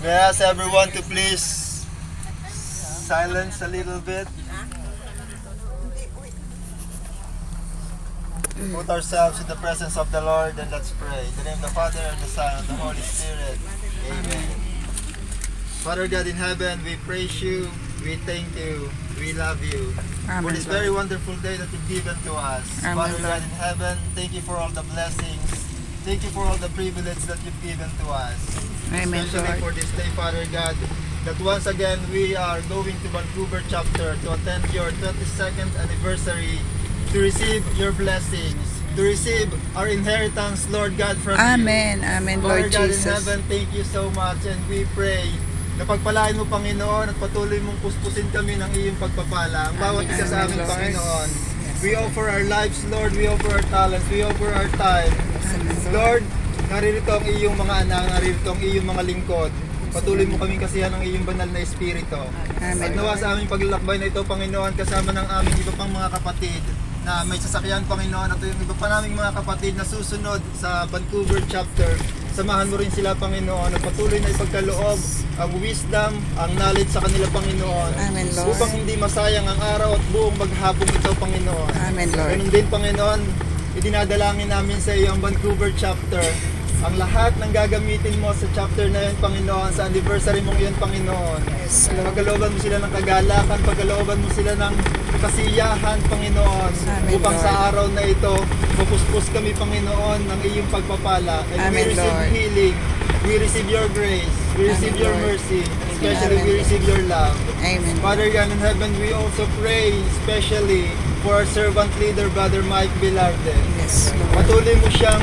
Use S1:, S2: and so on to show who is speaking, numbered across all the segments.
S1: May I ask everyone to please silence a little bit. Put ourselves in the presence of the Lord and let's pray. In the name of the Father, and the Son, and the Holy Spirit. Amen. Father God in heaven, we praise you, we thank you, we love you.
S2: Amen,
S1: for this
S2: Lord.
S1: very wonderful day that you've given to us.
S2: Amen,
S1: Father God
S2: Lord.
S1: in heaven, thank you for all the blessings. Thank you for all the privilege that you've given to us.
S2: Amen,
S1: Especially
S2: Lord.
S1: for this day, Father God, that once again we are going to Vancouver chapter to attend your 22nd anniversary, to receive your blessings, to receive our inheritance, Lord God, from
S2: Amen.
S1: you.
S2: Amen,
S1: Father
S2: Lord
S1: God
S2: Jesus.
S1: in heaven, thank you so much, and we pray na pagpalain mo, Panginoon, at patuloy mong puspusin kami ng iyong pagpapala. Ang bawat isa sa
S2: Amen,
S1: amin,
S2: Lord.
S1: Panginoon. We offer our lives, Lord. We offer our talents. We offer our time. Lord, naririto ang iyong mga anak, naririto ang iyong mga lingkod. Patuloy mo kaming kasihan ng iyong banal na espiritu.
S2: Amen.
S1: At nawa sa aming paglalakbay na ito, Panginoon, kasama ng aming iba pang mga kapatid na may sasakyan, Panginoon, at yung iba pa naming mga kapatid na susunod sa Vancouver chapter. Samahan mo rin sila, Panginoon, at patuloy na ipagkaloob ang wisdom, ang knowledge sa kanila, Panginoon.
S2: Amen, Lord.
S1: Upang hindi masayang ang araw at buong maghapong ito, Panginoon.
S2: Amen, Lord.
S1: Ganun din, Panginoon, idinadalangin namin sa iyo ang Vancouver chapter. Ang lahat ng gagamitin mo sa chapter na yun, Panginoon, sa anniversary mong yun, Panginoon.
S2: Yes, Lord.
S1: Pagkalooban mo sila ng kagalakan, pagkalooban mo sila ng kasiyahan, Panginoon.
S2: Amen,
S1: Upang
S2: Lord.
S1: sa araw na ito, mapuspos kami, Panginoon, ng iyong pagpapala. And
S2: Amen,
S1: we receive
S2: Lord.
S1: healing, we receive your grace, we receive
S2: Amen,
S1: your
S2: Lord.
S1: mercy, especially
S2: Amen,
S1: we
S2: Lord.
S1: receive your love.
S2: Amen.
S1: Father God in heaven, we also pray especially for our servant leader, Brother Mike Velarde.
S2: Yes, Lord.
S1: Patuloy mo siyang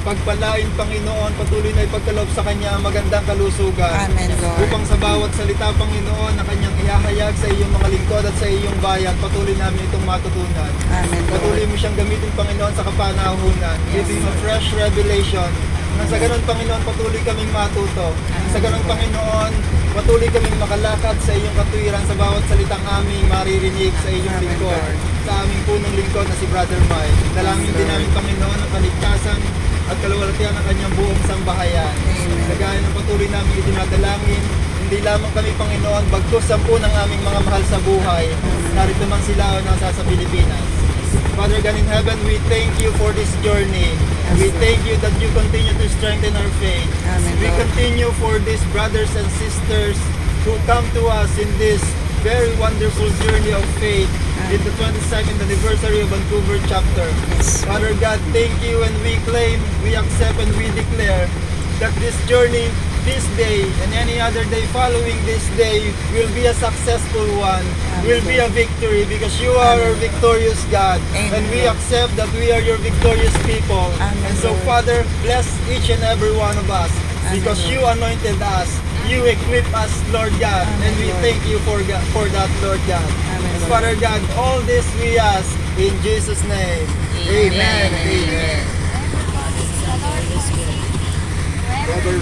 S1: pagpalain, Panginoon, patuloy na ipagkaloob sa kanya ang magandang kalusugan.
S2: Amen, Lord.
S1: Upang sa bawat salita, Panginoon, na kanyang ihahayag sa iyong mga lingkod at sa iyong bayan, patuloy namin itong matutunan.
S2: Amen,
S1: Patuloy
S2: Lord.
S1: mo siyang gamitin, Panginoon, sa kapanahunan.
S2: Yes,
S1: Giving a fresh revelation. Nang sa ganun, Panginoon, patuloy kaming matuto. Nang sa ganun, Panginoon, patuloy kaming makalakad sa iyong katuwiran sa bawat salitang aming maririnig sa iyong
S2: Amen,
S1: lingkod.
S2: Lord.
S1: Sa aming punong lingkod na si Brother Mike. Dalangin din namin, Panginoon, ang kaligtasan at kaluwalhatian ng kanyang buong sambahayan.
S2: Amen.
S1: Kagaya ng patuloy namin itinadalangin, hindi lamang kami, Panginoon, bagkus 10 ng aming mga mahal sa buhay. Narito man sila o nasa sa Pilipinas. Father God in heaven, we thank you for this journey. We thank you that you continue to strengthen our faith.
S2: Amen,
S1: We
S2: Lord.
S1: continue for these brothers and sisters who come to us in this very wonderful journey of faith in the 22nd anniversary of Vancouver chapter.
S2: Yes.
S1: Father God, thank you, and we claim, we accept, and we declare that this journey, this day, and any other day following this day will be a successful one, will be a victory, because you are our victorious God,
S2: Amen.
S1: and we accept that we are your victorious people.
S2: Amen,
S1: And so,
S2: Lord.
S1: Father, bless each and every one of us,
S2: Amen,
S1: because
S2: Lord.
S1: you anointed us, you equip us, Lord God,
S2: Amen,
S1: and we
S2: Lord.
S1: thank you for that, Lord God.
S2: Amen, Lord.
S1: Father God, all this we ask in Jesus' name. Amen. Amen. Brothers